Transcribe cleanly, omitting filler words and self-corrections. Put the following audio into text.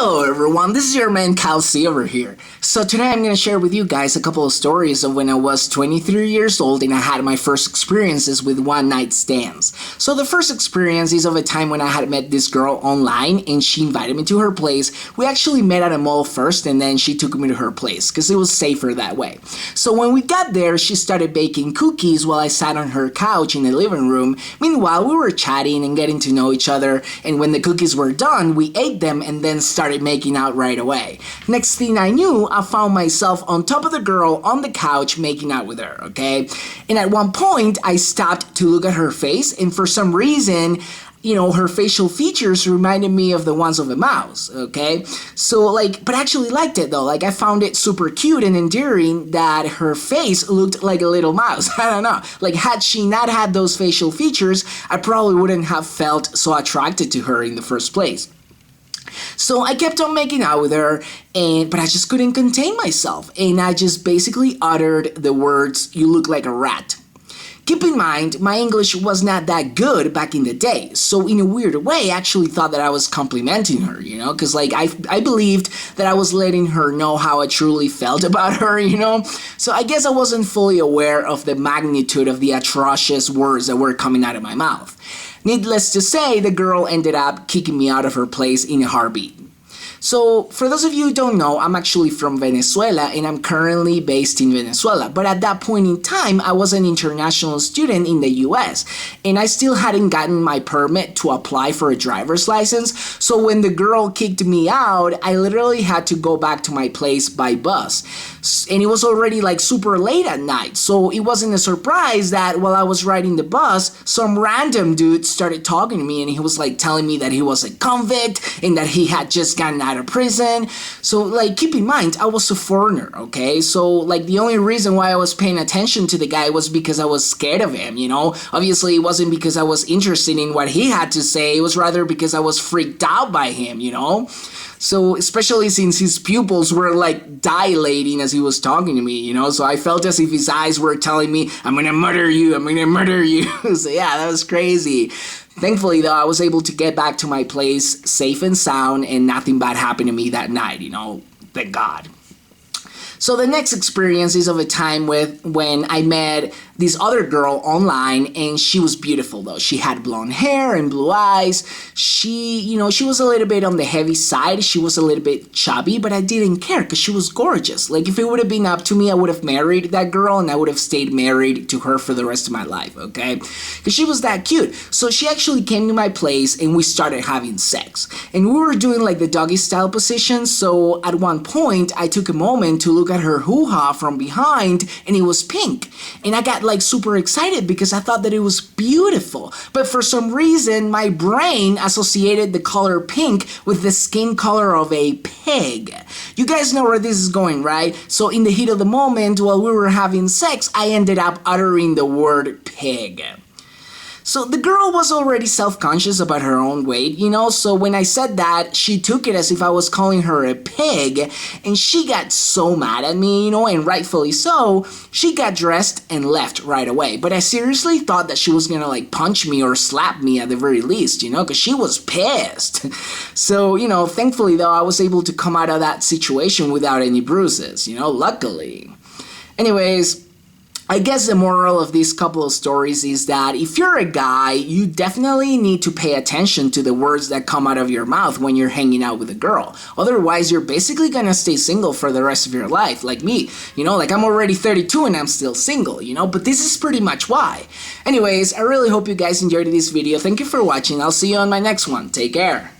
Hello everyone, this is your man 𝐂𝐿𝐶 over here. So today I'm going to share with you guys a couple of stories of when I was 23 years old and I had my first experiences with one night stands. So the first experience is of a time when I had met this girl online and she invited me to her place. We actually met at a mall first and then she took me to her place because it was safer that way. So when we got there, she started baking cookies while I sat on her couch in the living room. Meanwhile, we were chatting and getting to know each other, and when the cookies were done, we ate them and then started making out right away. Next thing I knew, I found myself on top of the girl on the couch making out with her, okay? And at one point, I stopped to look at her face, and for some reason, you know, her facial features reminded me of the ones of a mouse, okay? So, but I actually liked it though. I found it super cute and endearing that her face looked like a little mouse. I don't know. Had she not had those facial features, I probably wouldn't have felt so attracted to her in the first place. So I kept on making out with her, but I just couldn't contain myself, and I just basically uttered the words, "You look like a rat." Keep in mind, my English was not that good back in the day, so in a weird way, I actually thought that I was complimenting her, you know, because I believed that I was letting her know how I truly felt about her, you know. So I guess I wasn't fully aware of the magnitude of the atrocious words that were coming out of my mouth. Needless to say, the girl ended up kicking me out of her place in a heartbeat. So, for those of you who don't know, I'm actually from Venezuela and I'm currently based in Venezuela. But at that point in time, I was an international student in the US and I still hadn't gotten my permit to apply for a driver's license. So when the girl kicked me out, I literally had to go back to my place by bus. And it was already super late at night. So it wasn't a surprise that while I was riding the bus, some random dude started talking to me and he was telling me that he was a convict and that he had just gotten out of prison. So keep in mind, I was a foreigner, okay? So the only reason why I was paying attention to the guy was because I was scared of him, you know? Obviously it wasn't because I was interested in what he had to say, it was rather because I was freaked out by him, you know? So especially since his pupils were dilating as he was talking to me, you know? So I felt as if his eyes were telling me, "I'm gonna murder you, I'm gonna murder you." So yeah, that was crazy. Thankfully though, I was able to get back to my place safe and sound and nothing bad happened to me that night, you know? Thank God. So the next experience is of a time when I met this other girl online, and she was beautiful though. She had blonde hair and blue eyes. She was a little bit on the heavy side. She was a little bit chubby, but I didn't care because she was gorgeous. If it would have been up to me, I would have married that girl and I would have stayed married to her for the rest of my life, okay? Because she was that cute. So she actually came to my place and we started having sex. And we were doing the doggy style position. So at one point, I took a moment to look at her hoo-ha from behind and it was pink. And I got super excited because I thought that it was beautiful. But for some reason, my brain associated the color pink with the skin color of a pig. You guys know where this is going, right? So in the heat of the moment, while we were having sex, I ended up uttering the word pig. So the girl was already self-conscious about her own weight, you know, so when I said that, she took it as if I was calling her a pig, and she got so mad at me, you know, and rightfully so. She got dressed and left right away, but I seriously thought that she was gonna punch me or slap me at the very least, you know, because she was pissed. So, you know, thankfully though, I was able to come out of that situation without any bruises, you know, luckily. Anyways, I guess the moral of these couple of stories is that if you're a guy, you definitely need to pay attention to the words that come out of your mouth when you're hanging out with a girl. Otherwise, you're basically gonna stay single for the rest of your life, like me. You know, I'm already 32 and I'm still single, you know, but this is pretty much why. Anyways, I really hope you guys enjoyed this video. Thank you for watching. I'll see you on my next one. Take care.